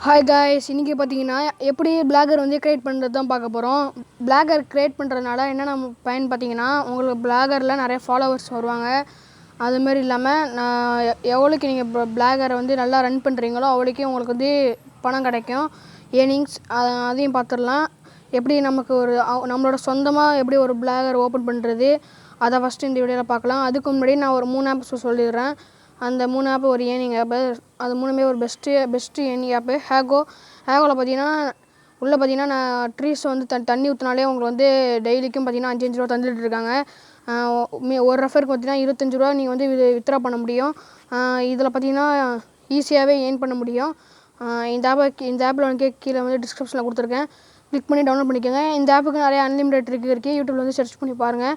Hi guys, இன்றைக்கி பார்த்தீங்கன்னா எப்படி பிளாகர் வந்து க்ரியேட் பண்ணுறது தான் பார்க்க போகிறோம். பிளாகர் க்ரியேட் பண்ணுறதுனால என்னென்ன பயன் பார்த்தீங்கன்னா, உங்களுக்கு பிளாகரில் நிறைய ஃபாலோவர்ஸ் வருவாங்க. அதுமாரி இல்லாமல் நான் எவ்வளோக்கு நீங்கள் பிளாகரை வந்து நல்லா ரன் பண்ணுறீங்களோ அவ்வளோக்கே உங்களுக்கு வந்து பணம் கிடைக்கும், ஏர்னிங்ஸ். அதையும் பார்த்துடலாம். எப்படி நமக்கு நம்மளோட சொந்தமாக எப்படி ஒரு பிளாகர் ஓப்பன் பண்ணுறது அதை ஃபஸ்ட்டு இந்த வீடியோவில் பார்க்கலாம். அதுக்கு முன்னாடி நான் ஒரு 3 ஆப்ஸ் சொல்லிடுறேன். அந்த 3 ஆப்பு ஒரு ஏர்னிங் ஆப்பு. அது 3மே ஒரு பெஸ்ட்டு ஏர்னிங் ஆப்பு. ஹேகோவில் பார்த்தீங்கன்னா உள்ளே பார்த்தீங்கன்னா நான் ட்ரீஸ் வந்து தண்ணி ஊற்றினாலே உங்களுக்கு வந்து டெய்லிக்கும் பார்த்தீங்கன்னா 5 ரூபா தந்துட்டு இருக்காங்க. ஒரு ரெஃபருக்கு பார்த்தீங்கன்னா 25 ரூபா நீங்கள் வந்து வித்ட்ரா பண்ண முடியும். இதில் பார்த்தீங்கன்னா ஈஸியாகவே ஏர்ன் பண்ண முடியும். இந்த ஆப்பில் வந்து கீழே வந்து டிஸ்கிரிப்ஷனில் கொடுத்துருக்கேன். கிளிக் பண்ணி டவுன்லோட் பண்ணிக்கோங்க. இந்த ஆப்புக்கு நிறைய அன்லிமிட்டட் ட்ரிக் இருக்குது. யூடியூப்பில் வந்து சர்ச் பண்ணி பாருங்கள்.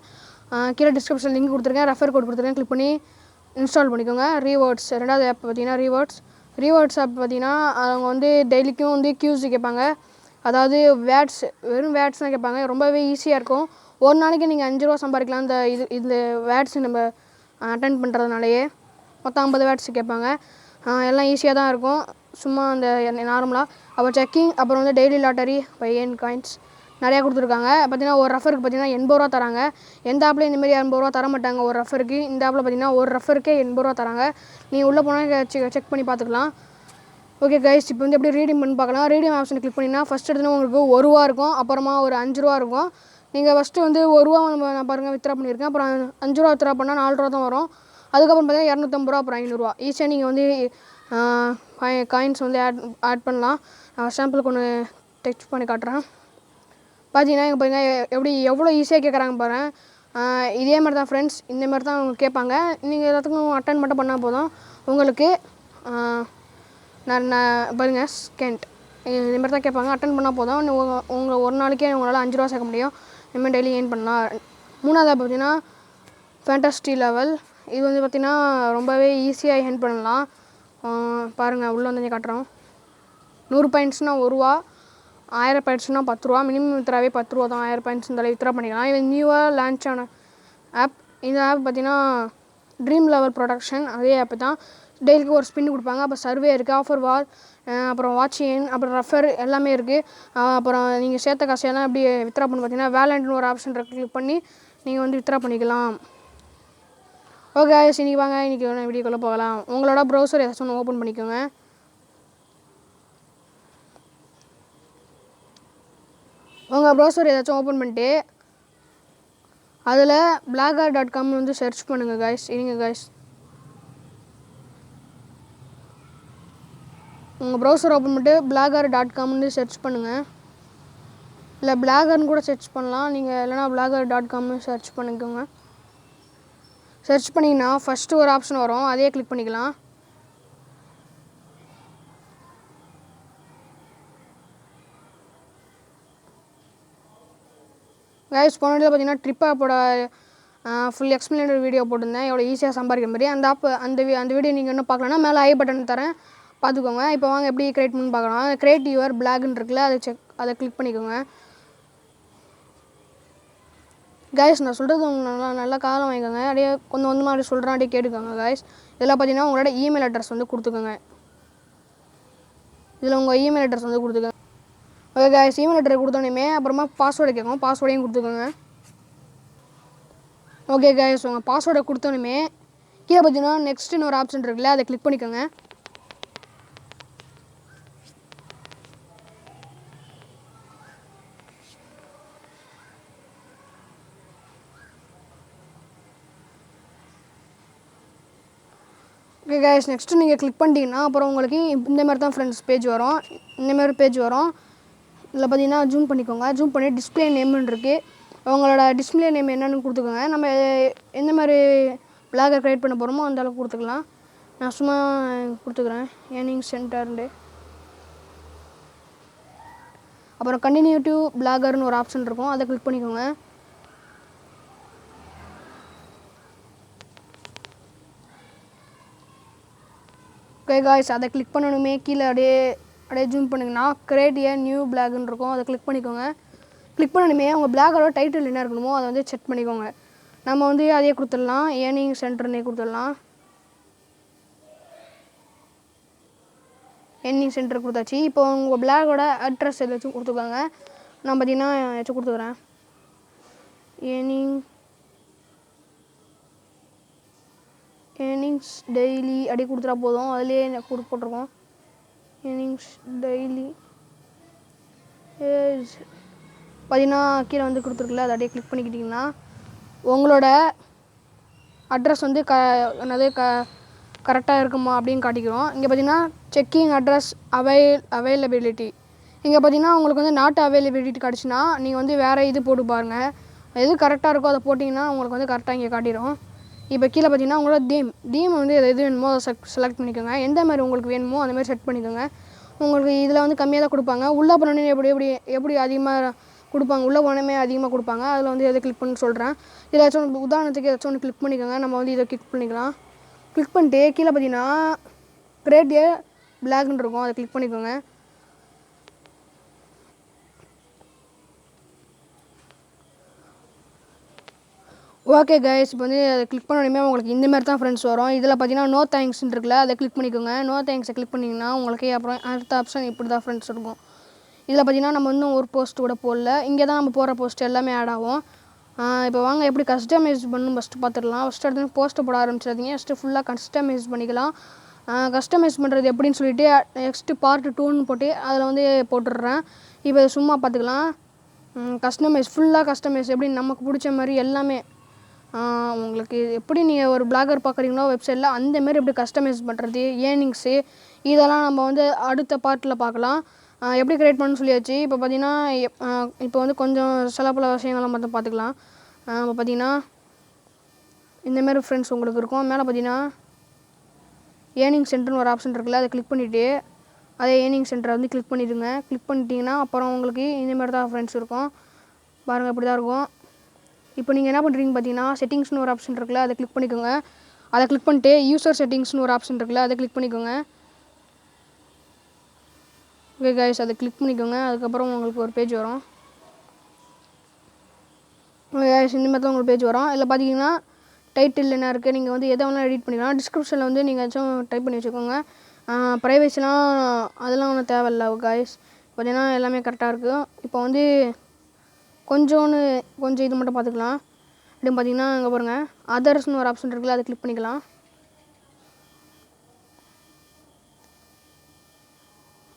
கீழே டிஸ்கிரிப்ஷன் லிங்க் கொடுத்துருக்கேன், ரெஃபர் கோட் கொடுத்துருக்கேன். கிளிக் பண்ணி இன்ஸ்டால் பண்ணிக்கோங்க. ரீவார்ட்ஸ் ரெண்டாவது ஆப் பார்த்தீங்கன்னா ரீவார்ட்ஸ் ஆப் பார்த்தீங்கன்னா அவங்க வந்து டெய்லிக்கும் வந்து கியூஸ் கேட்பாங்க. அதாவது வெறும் வேட்ஸ் தான் கேட்பாங்க. ரொம்பவே ஈஸியாக இருக்கும். ஒரு நாளைக்கு நீங்கள் 5 ரூபா சம்பாதிக்கலாம். இந்த வேட்ஸ் நம்ம அட்டென்ட் பண்ணுறதுனாலேயே மொத்தம் 50 வேட்ஸ் கேட்பாங்க. எல்லாம் ஈஸியாக தான் இருக்கும், சும்மா அந்த நார்மலாக. அப்புறம் செக்கிங், அப்புறம் வந்து daily lottery by earn coins நிறையா கொடுத்துருக்காங்க. பார்த்தீங்கன்னா ஒரு ரெஃபருக்கு பார்த்தீங்கன்னா 80 ரூபா தராங்க. எந்த ஆப்லேயும் இந்தமாரி 80 ரூபா தர மாட்டாங்க ஒரு ரெஃபருக்கு. இந்த ஆப்பில் பார்த்தீங்கன்னா ஒரு ரெஃபருக்கே 80 ரூபா தராங்க. நீங்கள் உள்ளே போனால் செக் பண்ணி பார்த்துக்கலாம். ஓகே கைஸ், இப்போ வந்து எப்படி ரீடிங் பண்ணி பார்க்கலாம். ரீடிங் ஆப்ஷனை கிளிக் பண்ணிங்கன்னா ஃபஸ்ட் எடுத்துனா உங்களுக்கு 1 ரூபா இருக்கும், அப்புறமா ஒரு 5 ரூபா இருக்கும். நீங்கள் ஃபஸ்ட்டு வந்து 1 ரூபா நான் பாருங்கள் வித்ட்ரா பண்ணியிருக்கேன். அப்புறம் 5 ரூபா வித்ட்ரா பண்ணால் 4 ரூபா தான் வரும். அதுக்கப்புறம் பார்த்தீங்கன்னா 250 ரூபா, அப்புறம் 500 ரூபா. ஈஸியாக நீங்கள் வந்து காயின்ஸ் வந்து ஆட் பண்ணலாம். சாம்பிளுக்கு ஒன்று டெக்ஸ்ட் பண்ணி காட்டுறேன். பார்த்தீங்கன்னா இங்கே பாருங்கள் எவ்வளோ ஈஸியாக கேட்குறாங்க பாருங்கள். இதே மாதிரி தான் ஃப்ரெண்ட்ஸ், இந்த மாதிரி தான் அவங்க கேட்பாங்க. நீங்கள் எல்லாத்துக்கும் அட்டன் மட்டும் பண்ணால் போதும். உங்களுக்கு நான் பாருங்கள் ஸ்கெண்ட் இந்த மாதிரி தான் கேட்பாங்க. அட்டன் பண்ணால் போதும். உங்கள் ஒரு நாளைக்கே உங்களால் 5 ரூபா சேர்க்க முடியும். இனிமேல் டெய்லி ஏர்ன் பண்ணலாம். மூணாவது பார்த்தீங்கன்னா ஃபேண்டஸ்டி லெவல். இது வந்து பார்த்திங்கன்னா ரொம்பவே ஈஸியாக ஏர்ன் பண்ணலாம். பாருங்கள் உள்ளே வந்து காட்டுறோம். 100 பாயிண்ட்ஸ்னால் 1 ரூபா, 1000 பாயிண்ட்ஸ்னால் 10 ரூபா. மினிமம் வித்ராவே 10 ரூபா தான். 1000 பாயிண்ட்ஸ் இந்த வித்ரா பண்ணிக்கலாம். இது நியூவாக லான்ச் ஆன ஆப். இந்த ஆப் பார்த்திங்கன்னா ட்ரீம் லெவல் ப்ரொடக்ஷன் அதே ஆப்பு தான். டெய்லிக்கு ஒரு ஸ்பின் கொடுப்பாங்க. அப்போ சர்வே இருக்குது, ஆஃபர் வார், அப்புறம் வாட்ச் ஏன், அப்புறம் ரெஃபர் எல்லாமே இருக்குது. அப்புறம் நீங்கள் சேர்த்த காசையெல்லாம் எப்படி வித்ரா பண்ணி பார்த்தீங்கன்னா வேலண்ட்னு ஒரு ஆப்ஷன் கிளிக் பண்ணி நீங்கள் வந்து வித்ரா பண்ணிக்கலாம். ஓகே இன்றைக்கி வாங்க, இன்றைக்கி வீடியோக்குள்ளே போகலாம். உங்களோட ப்ரௌசர் ஏதாச்சும் ஒன்று ஓப்பன் பண்ணிக்கோங்க. உங்கள் ப்ரௌசர் ஏதாச்சும் ஓப்பன் பண்ணிட்டு அதில் blogger.com வந்து சர்ச் பண்ணுங்கள் காய்ஸ். இருங்க காய்ஸ், உங்கள் ப்ரௌசர் ஓப்பன் பண்ணிட்டு blogger.com வந்து சர்ச் பண்ணுங்கள். இல்லை பிளாகர்னு கூட சர்ச் பண்ணலாம். நீங்கள் இல்லைனா blogger.comனு சர்ச் பண்ணிக்கோங்க. சர்ச் பண்ணிங்கன்னா ஃபஸ்ட்டு ஒரு ஆப்ஷன் வரும், அதையே கிளிக் பண்ணிக்கலாம். கைஸ், போன வீடியோவில் பார்த்தீங்கன்னா ட்ரிப் ஆப்போட ஃபுல் எக்ஸ்பிளைனர் வீடியோ போட்டிருந்தேன், எவ்வளோ ஈஸியாக சம்பாதிக்கிற மாதிரி. அந்த வீடியோ நீங்கள் இன்னும் பார்க்கலன்னா மேலே ஐ பட்டன் தரேன், பார்த்துக்கோங்க. இப்போ வாங்க எப்படி க்ரியேட் பண்ணி பார்க்கலாம். க்ரியேட் யுவர் பிளாக்னு இருக்குல்ல, அதை கிளிக் பண்ணிக்கோங்க. கைஸ், நான் சொல்கிறது உங்களுக்கு நல்லா காலம் வாங்கிக்கோங்க. அப்படியே கொஞ்சமாக அப்படி சொல்கிறேன், அப்படியே கேட்டுக்கோங்க கைஸ். இதில் பார்த்தீங்கன்னா உங்களோட இமெயில் அட்ரஸ் வந்து கொடுத்துக்கோங்க. இதில் உங்கள் இமெயில் அட்ரஸ் வந்து கொடுத்துக்கோங்க. ஓகே கைஸ், இமெயில் அட்ரஸ் கொடுத்தோன்னே அப்புறமா பாஸ்வேர்டு கேட்கும், பாஸ்வேர்டையும் கொடுத்துக்கோங்க. ஓகே கைஸ், உங்கள் பாஸ்வேர்டை கொடுத்தோன்னே கீழே பார்த்தீங்கன்னா நெக்ஸ்ட்டுன்னு ஒரு ஆப்ஷன் இருக்குல்ல, அதை கிளிக் பண்ணிக்கோங்க. ஓகே கைஸ், நெக்ஸ்ட்டு நீங்கள் கிளிக் பண்ணிட்டீங்கன்னா அப்புறம் உங்களுக்கு இந்த மாதிரி தான் ஃப்ரெண்ட்ஸ் பேஜ் வரும். இந்தமாதிரி பேஜ் வரும். இதில் பார்த்தீங்கன்னா ஜூம் பண்ணிக்கோங்க. ஜூம் பண்ணி டிஸ்பிளே நேம்னு இருக்குது. உங்களோட டிஸ்பிளே நேம் என்னென்னு கொடுத்துக்கோங்க. நம்ம எந்த மாதிரி பிளாகர் க்ரியேட் பண்ண போகிறோமோ அந்த அளவுக்கு கொடுத்துக்கலாம். நான் சும்மா கொடுத்துக்கிறேன் ஏர்னிங் சென்டர்ண்டு. அப்புறம் கண்டினியூ டு பிளாகர்னு ஒரு ஆப்ஷன் இருக்கும், அதை கிளிக் பண்ணிக்கோங்க. ஓகே காய்ஸ், அதை கிளிக் பண்ணணுமே கீழே அப்படியே ஜூம் பண்ணிங்கன்னா கிரியேட் ஏ நியூ பிளாக்னு இருக்கும், அதை கிளிக் பண்ணிக்கோங்க. கிளிக் பண்ணணுமே உங்கள் பிளாகரோட டைட்டில் என்ன இருக்கணுமோ அதை வந்து செக் பண்ணிக்கோங்க. நம்ம வந்து அதையே கொடுத்துடலாம், ஏர்னிங் சென்டர்னே கொடுத்துடலாம். ஏர்னிங் சென்டர் கொடுத்தாச்சு. இப்போ உங்கள் பிளாகோட அட்ரஸ் ஏதாச்சும் கொடுத்துருக்காங்க. நான் பார்த்தீங்கன்னா ஏதாச்சும் கொடுத்துக்குறேன். ஏர்னிங்ஸ் டெய்லி அப்படி கொடுத்துட்டா போதும். அதுலேயே போட்டிருக்கோம் ஏர்னிங்ஸ் டெய்லி. பார்த்தீங்கன்னா கீழே வந்து கொடுத்துருக்குல, அதை அப்படியே கிளிக் பண்ணிக்கிட்டிங்கன்னா உங்களோட அட்ரஸ் வந்து கரெக்டாக இருக்குமா அப்படின்னு காட்டிக்கிறோம். இங்கே பார்த்தீங்கன்னா செக்கிங் அட்ரஸ் அவைலபிலிட்டி. இங்கே பார்த்தீங்கன்னா உங்களுக்கு வந்து நாட் அவைலபிலிட்டி கிடச்சுன்னா நீங்கள் வந்து வேறு இது போட்டு பாருங்கள். எது கரெக்டாக இருக்கோ அதை போட்டிங்கன்னா உங்களுக்கு வந்து கரெக்டாக இங்கே காட்டிடும். இப்போ கீழே பார்த்தீங்கன்னா உங்களோட தீம் வந்து எது வேணுமோ அதை செலக்ட் பண்ணிக்கோங்க. எந்த மாதிரி உங்களுக்கு வேணுமோ அந்த மாதிரி செட் பண்ணிக்கோங்க. உங்களுக்கு இதில் வந்து கம்மியாக தான் கொடுப்பாங்க. உள்ளே போனோடனே எப்படி அதிகமாக கொடுப்பாங்க, உள்ளே போனோமே அதிகமாக கொடுப்பாங்க. அதில் வந்து எதை கிளிக் பண்ணி சொல்கிறேன். இதில் ஏதாச்சும் உதாரணத்துக்கு ஏதாச்சும் ஒன்று கிளிக் பண்ணிக்கோங்க. நம்ம வந்து இதை கிளிக் பண்ணிக்கலாம். கிளிக் பண்ணிட்டு கீழே பார்த்தீங்கன்னா கிரியேட் ஏ பிளாக்னு இருக்கும், அதை கிளிக் பண்ணிக்கோங்க. ஓகே கைஸ், இப்போ வந்து அதை கிளிக் பண்ணணுமே உங்களுக்கு இந்த மாதிரி தான் ஃப்ரெண்ட்ஸ் வரும். இதில் பார்த்தீங்கன்னா நோ தேங்க்ஸ்ன்னு இருக்குல்ல, அதை கிளிக் பண்ணிக்கோங்க. நோ தேங்க்ஸை கிளிக் பண்ணிங்கன்னா உங்களுக்கு அப்புறம் அடுத்த ஆப்ஷன் இப்படி தான் ஃப்ரெண்ட்ஸ் இருக்கும். இதில் பார்த்தீங்கன்னா நம்ம இன்னும் ஒரு போஸ்ட் கூட போடல. இங்கே தான் நம்ம போகிற போஸ்ட் எல்லாமே ஆட் ஆகும். இப்போ வாங்க எப்படி கஸ்டமைஸ் பண்ணணும் ஃபஸ்ட்டு பார்த்துடலாம். ஃபஸ்ட்டு எடுத்து போஸ்ட்டை போட ஆரம்பிச்சிடாதீங்க. ஃபஸ்ட்டு ஃபுல்லாக கஸ்டமைஸ் பண்ணிக்கலாம். கஸ்டமைஸ் பண்ணுறது எப்படின்னு சொல்லிவிட்டு நெக்ஸ்ட்டு பார்ட் 2ன்னு போட்டு அதில் வந்து போட்டுடுறேன். இப்போ சும்மா பார்த்துக்கலாம். ஃபுல்லாக கஸ்டமைஸ் எப்படி நமக்கு பிடிச்ச மாதிரி எல்லாமே உங்களுக்கு எப்படி நீங்கள் ஒரு பிளாகர் பார்க்குறீங்களோ வெப்சைட்டில் அந்தமாரி எப்படி கஸ்டமைஸ் பண்ணுறது, ஏர்னிங்ஸு இதெல்லாம் நம்ம வந்து அடுத்த பார்ட்டில் பார்க்கலாம். எப்படி க்ரியேட் பண்ணணும்னு சொல்லியாச்சு. இப்போ பார்த்தீங்கன்னா இப்போ வந்து கொஞ்சம் சில பல விஷயங்கள்லாம் மட்டும் பார்த்துக்கலாம். இப்போ பார்த்தீங்கன்னா இந்தமாரி ஃப்ரெண்ட்ஸ் உங்களுக்கு இருக்கும். மேலே பார்த்தீங்கன்னா ஏர்னிங் சென்டர்னு ஒரு ஆப்ஷன் இருக்குல்ல, அதை கிளிக் பண்ணிவிட்டு அதே ஏர்னிங் சென்டரை வந்து கிளிக் பண்ணிவிடுங்க. கிளிக் பண்ணிட்டீங்கன்னா அப்புறம் உங்களுக்கு இந்தமாரி தான் ஃப்ரெண்ட்ஸ் இருக்கும். பாருங்கள் இப்படி தான் இருக்கும். இப்போ நீங்கள் என்ன பண்ணுறீங்க பார்த்தீங்கன்னா செட்டிங்ஸ்னு ஒரு ஆப்ஷன் இருக்குல்ல, அதை கிளிக் பண்ணிக்கோங்க. அதை கிளிக் பண்ணிட்டு யூசர் செட்டிங்ஸ்னு ஒரு ஆப்ஷன் இருக்குல்ல, அதை கிளிக் பண்ணிக்கோங்க. ஓகே கைஸ், அதை கிளிக் பண்ணிக்கோங்க. அதுக்கப்புறம் உங்களுக்கு ஒரு பேஜ் வரும். ஓகே கைஸ், இந்த மாதிரி தான் உங்களுக்கு பேஜ் வரும். இதில் பார்த்தீங்கன்னா டைட்டில் என்ன இருக்குது, நீங்கள் வந்து எதை வேணாலும் எடிட் பண்ணிக்கலாம். டிஸ்கிரிப்ஷனில் வந்து நீங்கள் ஏதாச்சும் டைப் பண்ணி வச்சுக்கோங்க. ப்ரைவேசிலாம் அதெல்லாம் ஒன்றும் தேவையில்லை கைஸ். பார்த்தீங்கன்னா எல்லாமே கரெக்டாக இருக்குது. இப்போ வந்து கொஞ்சம் இது மட்டும் பார்த்துக்கலாம். அப்படின்னு பார்த்தீங்கன்னா இங்கே பாருங்கள் அதர்ஸ்னு ஒரு ஆப்ஷன் இருக்குல்ல, அதை கிளிக் பண்ணிக்கலாம்.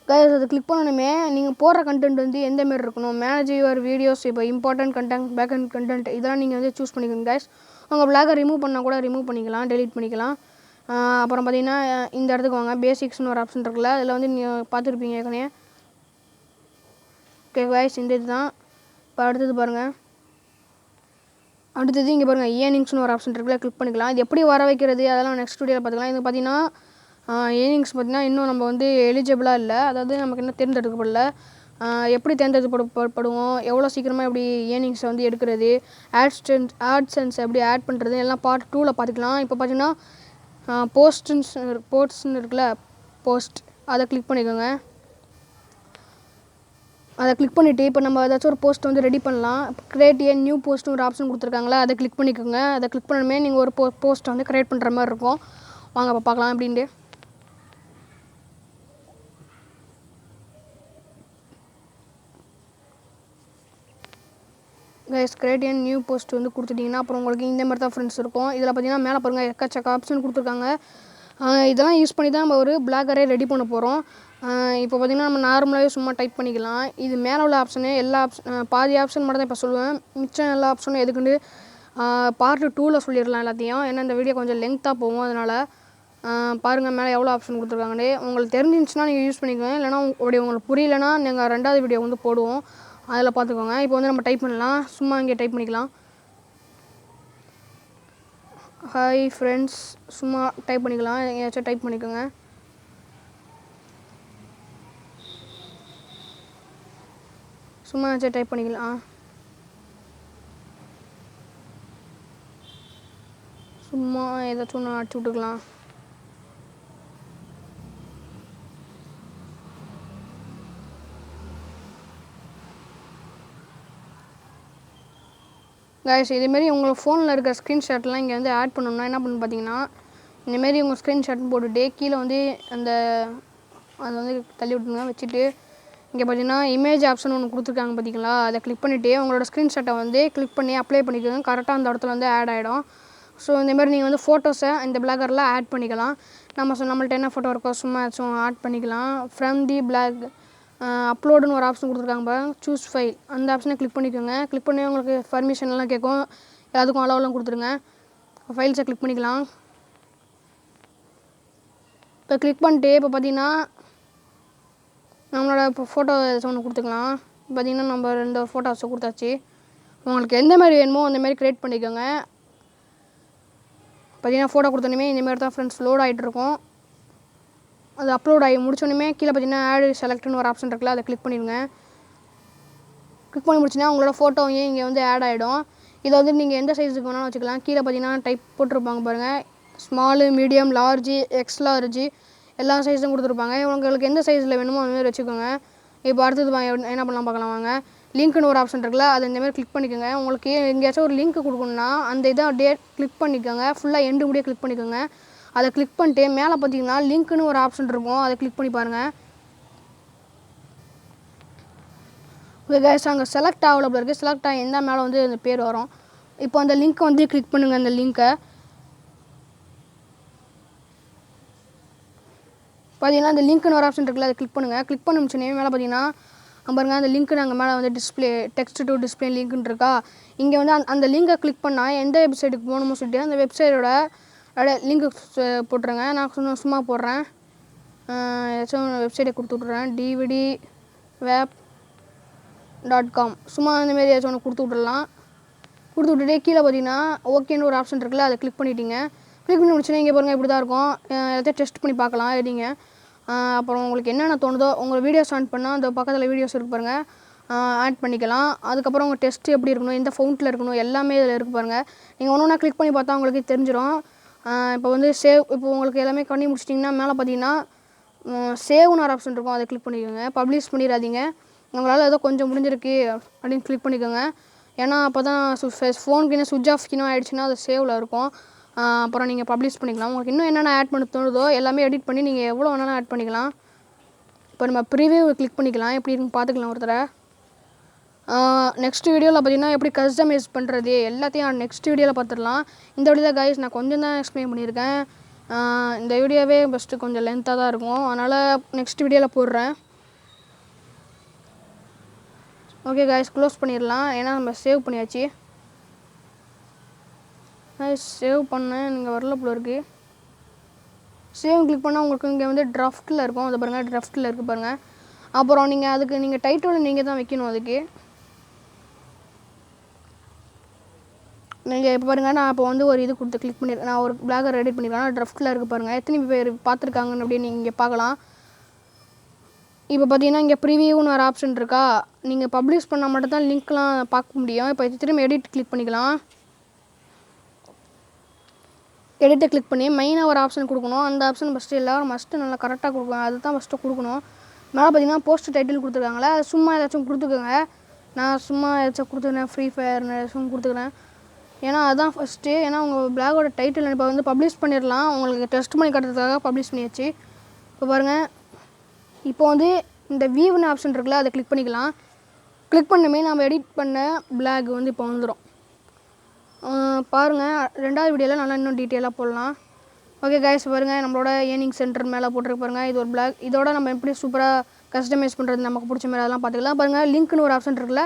கைஸ், அதை கிளிக் பண்ணணுமே நீங்கள் போடுற கண்டென்ட் வந்து எந்த மாரி இருக்கணும், மேனேஜ் யுவர் வீடியோஸ், இப்போ important content, back and content இதெல்லாம் நீங்கள் வந்து சூஸ் பண்ணிக்கோங்க கைஸ். உங்கள் பிளாகை ரிமூவ் பண்ணால் கூட ரிமூவ் பண்ணிக்கலாம், டெலீட் பண்ணிக்கலாம். அப்புறம் பார்த்தீங்கன்னா இந்த இடத்துக்கு வாங்க. பேசிக்ஸ்னு ஒரு ஆப்ஷன் இருக்குல்ல, அதில் வந்து நீங்கள் பார்த்துருப்பீங்க ஏற்கனவே. ஓகே கைஸ், இந்த இது தான். இப்போ அடுத்தது பாருங்கள். அடுத்தது இங்கே பாருங்கள் ஏர்னிங்ஸ்னு ஒரு ஆப்ஷன் இருக்குல்ல, கிளிக் பண்ணிக்கலாம். இது எப்படி வர வைக்கிறது அதெல்லாம் நெக்ஸ்ட் வீடியோவில் பார்த்துக்கலாம். இது பார்த்தீங்கன்னா ஏர்னிங்ஸ் பார்த்தீங்கன்னா இன்னும் நம்ம வந்து எலிஜிபிளாக இல்லை, அதாவது நமக்கு இன்னும் தேர்ந்தெடுக்கப்படல. எப்படி தேர்ந்தெடுக்கப்படுவோம், எவ்வளோ சீக்கிரமாக எப்படி ஏர்னிங்ஸை வந்து எடுக்கிறது, ஆட்சென்ஸ் எப்படி ஆட் பண்ணுறது எல்லாம் பார்ட் 2ல் பார்த்துக்கலாம். இப்போ பார்த்தீங்கன்னா போஸ்ட்னு இருக்குல்ல, போஸ்ட் அதை கிளிக் பண்ணிக்கோங்க. அதை கிளிக் பண்ணிவிட்டு இப்போ நம்ம ஏதாச்சும் ஒரு போஸ்ட் வந்து ரெடி பண்ணலாம். கிரியேட் ஏ நியூ போஸ்ட்னு ஒரு ஆப்ஷன் கொடுத்துருக்காங்களா, அதை கிளிக் பண்ணிக்கோங்க. அதை கிளிக் பண்ணணுமே நீங்கள் ஒரு போஸ்ட்டை வந்து கிரியேட் பண்ணுற மாதிரி இருக்கும். வாங்க அப்போ பார்க்கலாம் அப்படின்ட்டு. Guys, create a new post வந்து கொடுத்துட்டிங்கன்னா அப்புறம் உங்களுக்கு இந்த மாதிரி தான் ஃப்ரெண்ட்ஸ் இருக்கும். இதில் பார்த்தீங்கன்னா மேலே பாருங்கள் எக்கச்சக்க ஆப்ஷன் கொடுத்துருக்காங்க. இதெல்லாம் யூஸ் பண்ணி தான் நம்ம ஒரு பிளாகரே ரெடி பண்ண போகிறோம். இப்போ பார்த்திங்கன்னா நம்ம நார்மலாகவே சும்மா டைப் பண்ணிக்கலாம். இது மேலே உள்ள ஆப்ஷனு எல்லா பாதி ஆப்ஷன் மட்டும் தான் இப்போ சொல்லுவேன். மிச்சம் எல்லா ஆப்ஷனும் எதுக்குண்டு பார்ட் 2ல் சொல்லிடலாம் எல்லாத்தையும். ஏன்னா இந்த வீடியோ கொஞ்சம் லென்த்தாக போகும். அதனால் பாருங்கள் மேலே எவ்வளோ ஆப்ஷன் கொடுத்துருக்காங்கன்னு. உங்களுக்கு தெரிஞ்சிருந்துச்சுன்னா நீங்கள் யூஸ் பண்ணிக்கோங்க. இல்லைனா உங்களுக்கு புரியலைன்னா நாங்கள் 2வது வீடியோ வந்து போடுவோம், அதில் பார்த்துக்கோங்க. இப்போ வந்து நம்ம டைப் பண்ணலாம். சும்மா இங்கே டைப் பண்ணிக்கலாம். ஹாய் ஃப்ரெண்ட்ஸ், சும்மா டைப் பண்ணிக்கலாம். எங்கேயாச்சும் டைப் பண்ணிக்கோங்க. சும்மா ஏதாச்சும் டைப் பண்ணிக்கலாம். சும்மா ஏதாச்சும் ஒன்று அடிச்சு விட்டுக்கலாம். கைஸ், இதேமாரி உங்கள் ஃபோனில் இருக்கிற ஸ்க்ரீன்ஷாட்லாம் இங்கே வந்து ஆட் பண்ணணும்னா என்ன பண்ணணும் பார்த்தீங்கன்னா, இந்தமாரி உங்கள் ஸ்க்ரீன்ஷாட்னு போட்டுகிட்டு கீழே வந்து அந்த அதை வந்து தள்ளி விட்டுருங்க. வச்சுட்டு இங்கே பார்த்தீங்கன்னா இமேஜ் ஆப்ஷன் ஒன்று கொடுத்துருக்காங்க பார்த்தீங்களா, அதை கிளிக் பண்ணிவிட்டு உங்களோட ஸ்க்ரீன்ஷாட்டை வந்து கிளிக் பண்ணி அப்ளை பண்ணிக்கோங்க. கரெக்டாக அந்த இடத்துல வந்து ஆட் ஆகிடும். ஸோ இந்தமாதிரி நீங்கள் வந்து ஃபோட்டோஸை இந்த பிளாகரில் ஆட் பண்ணிக்கலாம். நம்மள்ட்ட என்ன ஃபோட்டோ இருக்கோ சும்மா ஏதாச்சும் ஆட் பண்ணிக்கலாம். ஃப்ரம் தி பிளாக் அப்லோடுன்னு ஒரு ஆப்ஷன் கொடுத்துருக்காங்க பாருங்க, சூஸ் ஃபைல், அந்த ஆப்ஷனை கிளிக் பண்ணிக்கோங்க. கிளிக் பண்ணி உங்களுக்கு பர்மிஷன்லாம் கேட்கும், எல்லாத்துக்கும் அலோவெலாம் கொடுத்துருங்க. ஃபைல்ஸை கிளிக் பண்ணிக்கலாம். இப்போ கிளிக் பண்ணிட்டு இப்போ பார்த்தீங்கன்னா நம்மளோட இப்போ ஃபோட்டோ ஏதாச்சும் ஒன்று கொடுத்துக்கலாம். பார்த்திங்கன்னா நம்ம 2 ஃபோட்டோஸை கொடுத்தாச்சு. உங்களுக்கு எந்த மாதிரி வேணுமோ அந்தமாரி க்ரியேட் பண்ணிக்கோங்க. பார்த்திங்கன்னா ஃபோட்டோ கொடுத்தோன்னே இந்தமாரி தான் ஃப்ரெண்ட்ஸ் லோட் ஆகிட்ருக்கும். அது அப்லோட் ஆகி முடிச்சோன்னே கீழே பார்த்திங்கன்னா ஆட் செலக்ட்னு ஒரு ஆப்ஷன் இருக்குல்ல, அதை கிளிக் பண்ணிடுங்க. கிளிக் பண்ணி முடிச்சுன்னா உங்களோட ஃபோட்டோவையும் இங்கே வந்து ஆட் ஆகிடும். இதை வந்து நீங்கள் எந்த சைஸுக்கு வேணாலும் வச்சுக்கலாம். கீழே பார்த்திங்கன்னா டைப் போட்டிருப்பாங்க பாருங்கள், small, medium, large, X large எல்லா சைஸும் கொடுத்துருப்பாங்க. உங்களுக்கு எந்த சைஸில் வேணுமோ அதுமாதிரி வச்சுக்கோங்க. இப்போ அடுத்தது என்ன பண்ணலாம் பார்க்கலாம் வாங்க. லிங்க்னு ஒரு ஆப்ஷன் இருக்குல்ல, அதை இந்தமாதிரி கிளிக் பண்ணிக்கோங்க. உங்களுக்கு எங்கேயாச்சும் ஒரு லிங்க் கொடுக்கணுன்னா அந்த இதை டேட் கிளிக் பண்ணிக்கோங்க. ஃபுல்லாக எண்டு முடிய கிளிக் பண்ணிக்கோங்க. அதை கிளிக் பண்ணிட்டு மேலே பார்த்தீங்கன்னா லிங்க்னு ஒரு ஆப்ஷன் இருக்கும், அதை கிளிக் பண்ணி பாருங்கள். ஓகே கைஸ், அங்கே செலக்ட் ஆகல இருக்குது. செலக்ட் ஆகி எந்த மேலே வந்து அந்த பேர் வரும். இப்போ அந்த லிங்க்கை வந்து கிளிக் பண்ணுங்கள். அந்த லிங்க்கை பார்த்தீங்கன்னா அந்த லிங்க்னு ஒரு ஆப்ஷன் இருக்குல்ல, அதை கிளிக் பண்ணுங்கள். கிளிக் பண்ண முடிச்சோன்னே மேலே பார்த்தீங்கன்னா பாருங்கள் அந்த லிங்க்கு நாங்கள் மேலே வந்து டிஸ்பிளே டெக்ஸ்ட் டு டிஸ்பிளே லிங்க்னு இருக்கா. இங்கே வந்து அந்த லிங்கை கிளிக் பண்ணால் எந்த வெப்சைட்டுக்கு போகணுமோ சொல்லிட்டு அந்த வெப்சைட்டோட லிங்க்கு போட்டுருங்க. நான் சும்மா போடுறேன், ஏதாச்சும் வெப்சைட்டை கொடுத்து விட்றேன், dvdweb.com சும்மா இந்தமாரி ஏதாச்சும் ஒன்று கொடுத்து விட்றலாம். கொடுத்து விட்டுட்டு கீழே பார்த்தீங்கன்னா ஓகேன்னு ஒரு ஆப்ஷன் இருக்குல்ல, அதை கிளிக் பண்ணிட்டீங்க. கிளிக் பண்ணி முடிச்சுன்னா இங்கே பாருங்கள் இப்படி தான் இருக்கும். எல்லாத்தையும் டெஸ்ட் பண்ணி பார்க்கலாம் எடிங்க. அப்புறம் உங்களுக்கு என்னென்ன தோணுதோ உங்கள் வீடியோஸ் ஆன் பண்ணால் அந்த பக்கத்தில் வீடியோஸ் இருக்கு பாருங்கள், ஆட் பண்ணிக்கலாம். அதுக்கப்புறம் உங்கள் டெஸ்ட் எப்படி இருக்கணும், எந்த ஃபவுண்ட்டில் இருக்கணும், எல்லாமே இதில் இருக்குது பாருங்கள். நீங்கள் ஒன்று கிளிக் பண்ணி பார்த்தா உங்களுக்கு தெரிஞ்சிடும். இப்போ வந்து இப்போ உங்களுக்கு எல்லாமே பண்ணி முடிச்சிட்டிங்கன்னா மேலே பார்த்தீங்கன்னா சேவ்னு ஒரு ஆப்ஷன் இருக்கும், அதை கிளிக் பண்ணிக்கோங்க. பப்ளிஷ் பண்ணிடாதீங்க. உங்களால் ஏதோ கொஞ்சம் முடிஞ்சிருக்கு அப்படின்னு கிளிக் பண்ணிக்கோங்க. ஏன்னா அப்போ தான் ஃபோனுக்கு சுவிட்ச் ஆஃப் ஆகிடுச்சுன்னா அது சேவில் இருக்கும். அப்புறம் நீங்கள் பப்ளிஷ் பண்ணிக்கலாம். உங்களுக்கு இன்னும் என்னென்ன ஆட் பண்ண தோணுதோ எல்லாமே எடிட் பண்ணி நீங்கள் எவ்வளோ வேணாலும் ஆட் பண்ணிக்கலாம். இப்போ நம்ம ப்ரிவியூ கிளிக் பண்ணிக்கலாம், எப்படி இருக்குன்னு பார்த்துக்கலாம் ஒருத்தரை. நெக்ஸ்ட் வீடியோவில் பார்த்தீங்கன்னா எப்படி கஸ்டமைஸ் பண்ணுறது எல்லாத்தையும் நெக்ஸ்ட் வீடியோவில் பார்த்துடலாம். இந்த வீடியோவில் கைஸ் நான் கொஞ்சம் தான் எக்ஸ்பிளைன் பண்ணியிருக்கேன். இந்த வீடியோவே ஃபஸ்ட்டு கொஞ்சம் லென்த்தாக தான் இருக்கும், அதனால் நெக்ஸ்ட் வீடியோவில் போடுறேன். ஓகே கைஸ், க்ளோஸ் பண்ணிடலாம், ஏன்னா நம்ம சேவ் பண்ணியாச்சு. சேவ் பண்ணேன், நீங்கள் வரல போல இருக்குது. சேவ் கிளிக் பண்ணால் உங்களுக்கு இங்கே வந்து ட்ராஃப்ட்டில் இருக்கும், அதை பாருங்கள் ட்ராஃப்ட்டில் இருக்குது பாருங்கள். அப்புறம் நீங்கள் டைட்டில் நீங்கள் தான் வைக்கணும். அதுக்கு நீங்கள் இப்போ பாருங்கள், நான் இப்போ வந்து ஒரு இது கொடுத்து கிளிக் பண்ணியிருக்கேன். நான் ஒரு பிளாகர் எடிட் பண்ணியிருக்கேன், ட்ராஃப்ட்டில் இருக்குது பாருங்கள். எத்தனை பேர் பார்த்துருக்காங்கன்னு அப்படின்னு நீங்கள் இங்கே பார்க்கலாம். இப்போ பார்த்தீங்கன்னா இங்கே ப்ரிவியூன்னு ஒரு ஆப்ஷன் இருக்கா, நீங்கள் பப்ளிஷ் பண்ணால் மட்டும்தான் லிங்க்லாம் பார்க்க முடியும். இப்போ திரும்ப எடிட் கிளிக் பண்ணிக்கலாம். எடிட்டை கிளிக் பண்ணி மெயினாக ஒரு ஆப்ஷன் கொடுக்கணும். அந்த ஆப்ஷன் ஃபஸ்ட்டு எல்லோரும் நல்லா கரெக்டாக கொடுக்கணும், அதுதான் ஃபஸ்ட்டு கொடுக்கணும். மேலே பார்த்தீங்கன்னா போஸ்ட் டைட்டில் கொடுத்துருக்காங்களே, அது சும்மா ஏதாச்சும் கொடுத்துக்கோங்க. நான் சும்மா ஏதாச்சும் கொடுத்துக்கிறேன், ஃப்ரீ ஃபயர் ஏதாச்சும் கொடுத்துக்கிறேன். ஏன்னா அதுதான் ஃபஸ்ட்டு. ஏன்னா உங்கள் பிளாகோட டைட்டில் இப்போ வந்து பப்ளிஷ் பண்ணிடலாம். உங்களுக்கு டெஸ்ட் பண்ணி காட்டுறதுக்காக பப்ளிஷ் பண்ணியாச்சு. இப்போ பாருங்கள், இப்போ வந்து இந்த வியூன்னு ஆப்ஷன் இருக்குல்ல, அதை கிளிக் பண்ணிக்கலாம். கிளிக் பண்ணமே நம்ம எடிட் பண்ண பிளாக் வந்து இப்போ வந்துடும். பாருங்கள், 2வது வீடியோவில் நல்லா இன்னும் டீட்டெயிலாக போடலாம். ஓகே கைஸ், பாருங்கள் நம்மளோட ஏர்னிங் சென்டர் மேலே போட்டிருக்கு பாருங்கள். இது ஒரு பிளாக். இதோட நம்ம எப்படி சூப்பராக கஸ்டமைஸ் பண்ணுறது நமக்கு பிடிச்ச மாதிரி அதெல்லாம் பார்த்துக்கலாம். பாருங்கள், லிங்க்னு ஒரு ஆப்ஷன் இருக்குல்ல,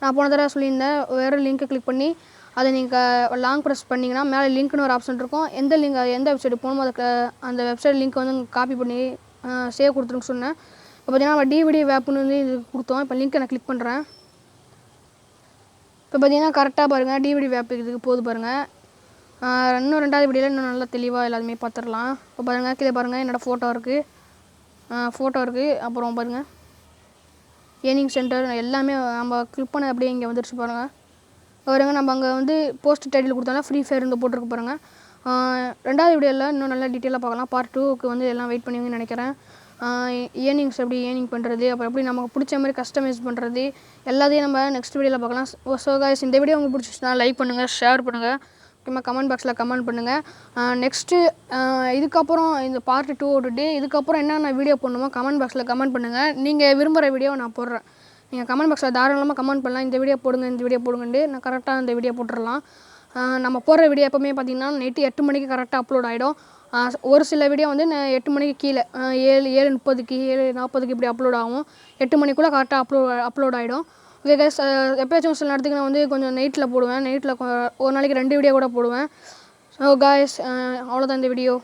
நான் போன தடவை சொல்லியிருந்தேன். வேறு லிங்க்கை கிளிக் பண்ணி அதை நீங்கள் லாங் ப்ரெஸ் பண்ணிங்கன்னா மேலே லிங்க்னு ஒரு ஆப்ஷன் இருக்கும். எந்த வெப்சைட் போகணுமோ அதுக்கு அந்த வெப்சைட் லிங்க் வந்து காப்பி பண்ணி சேவ் கொடுத்துருன்னு சொன்னேன். இப்போ பார்த்தீங்கன்னா நம்ம டிவிடி வேப்னு வந்து இது கொடுத்தோம். இப்போ லிங்க்கை நான் கிளிக் பண்ணுறேன். இப்போ பார்த்தீங்கன்னா கரெக்டாக பாருங்கள், டிவிடி வேப் இதுக்கு போகுது பாருங்கள். இன்னும் 2வது வீடியோவில் இன்னும் நல்லா தெளிவாக எல்லாருமே பார்த்துடலாம். இப்போ பாருங்கள், கீழே பாருங்கள் என்னோடய ஃபோட்டோ இருக்குது. அப்புறம் பாருங்கள் ஏர்னிங் சென்டர் எல்லாமே நம்ம கிளிக் பண்ண அப்படியே இங்கே வந்துடுச்சு பாருங்கள். பாருங்கள், நம்ம அங்கே வந்து போஸ்ட் டைட்டில் கொடுத்தாலும் ஃப்ரீ ஃபயர் இருந்து போட்டிருக்கு பாருங்கள். 2வது வீடியோவில் இன்னும் நல்லா டீட்டெயிலாக பார்க்கலாம். பார்ட் 2க்கு வந்து எல்லாம் வெயிட் பண்ணுவீங்கன்னு நினைக்கிறேன். ஏர்னிங்ஸ் எப்படி ஏர்னிங் பண்ணுறது, அப்புறம் எப்படி நமக்கு பிடிச்ச மாதிரி கஸ்டமைஸ் பண்ணுறது எல்லாத்தையும் நம்ம நெக்ஸ்ட் வீடியோவில் பார்க்கலாம். ஸோ கைஸ், இந்த வீடியோ உங்களுக்கு பிடிச்சிச்சுன்னா லைக் பண்ணுங்கள், ஷேர் பண்ணுங்கள், முக்கியமாக கமெண்ட் பாக்ஸில் கமெண்ட் பண்ணுங்கள். நெக்ஸ்ட்டு இதுக்கப்புறம் இந்த பார்ட் 2 விட்டுட்டு இதுக்கப்புறம் என்னென்ன வீடியோ போடணுமோ கமெண்ட் பாக்ஸில் கமெண்ட் பண்ணுங்கள். நீங்கள் விரும்புகிற வீடியோவை நான் போடுறேன். நீங்கள் கமெண்ட் பாக்ஸில் தாராளமாக கமெண்ட் பண்ணலாம். இந்த வீடியோ போடுங்க, இந்த வீடியோ போடுங்கன்ட்டு நான் கரெக்டாக இந்த வீடியோ போட்டுடலாம். நம்ம போடுற வீடியோ எப்போவுமே பார்த்திங்கன்னா நைட்டு 8 மணிக்கு கரெக்டாக அப்லோட் ஆகிடும். ஒரு சில வீடியோ வந்து 8 மணிக்கு கீழே 7:30க்கு 7:40க்கு இப்படி அப்லோட் ஆகும். 8 மணிக்குள்ளே கரெக்டாக அப்லோட் ஆகிடும். ஓகே கைஸ், எப்போயாச்சும் சில நேரத்துக்கு நான் வந்து கொஞ்சம் நைட்டில் போடுவேன். நைட்டில் ஒரு நாளைக்கு 2 வீடியோ கூட போடுவேன். ஸோ கைஸ், அவ்வளோதான் இந்த வீடியோ.